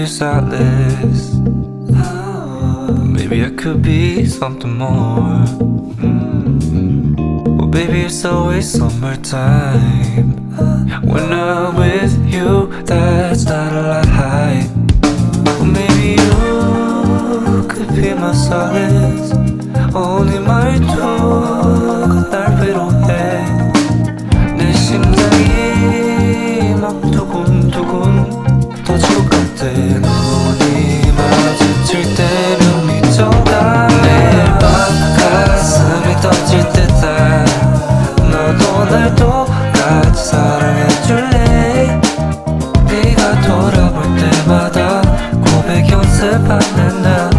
salad. Maybe I could be something more. Well, baby, it's always summertime. When I'm with you, that's not a lie. Well, maybe you could be my solace. Only 말투가 날 위로해. 내 심장이 막 두근두근 터질 것 같아. 눈이 마주칠 때면 미쳐가. 매일 밤 가슴이 터질 듯한 너도 날 똑같이 사랑해줄래. 네가 돌아볼 때마다 고백 연습하는 나.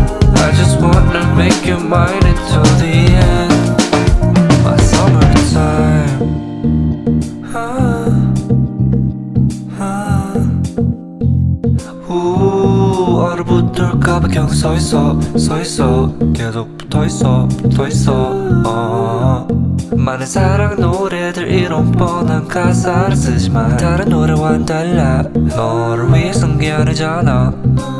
I just wanna make you mine until the end. My summertime. 얼어붙을까봐 그냥 서있어 계속 붙어있어 많은 사랑 노래들 이런 뻔한 가사를 쓰지만 다른 노래와는 달라. 너를 위해 쓴 게 아니잖아.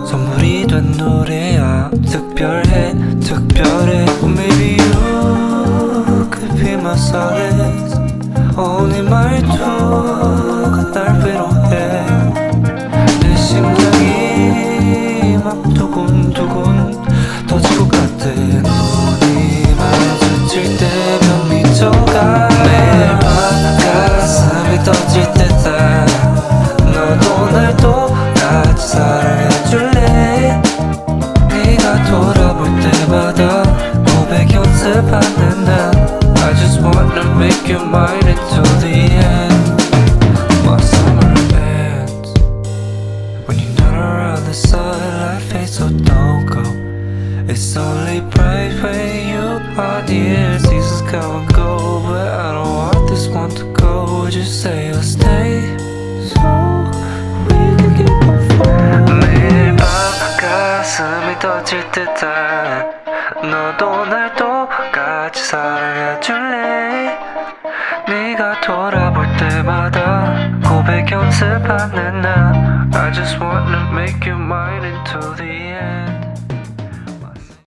선물이 된 노래야. 특별해 Well, maybe you could be my solace. 네 말투가 날 위로해. 내 심장이 막 두근두근 터질 것 같아. 눈이 마주칠 때면 미쳐가. 매일 밤 가슴이 터질 듯한 너도 날 똑같이 사랑해줄래. 네가 돌아볼 때마다 고백 연습하는 나. I just wanna make you mine until the end. My summer ends when you're not around. The sunlight fades, so don't go. It's only bright when you are near. Seasons come and go, but I don't want this one to go. Would you say you'll stay so we can keep on falling? 매일 밤 가슴이 터질 듯한 너도 날 똑같이 사랑해줄래. 네가 돌아볼 때마다 고백 연습하는 나. I just wanna make you mine until the end.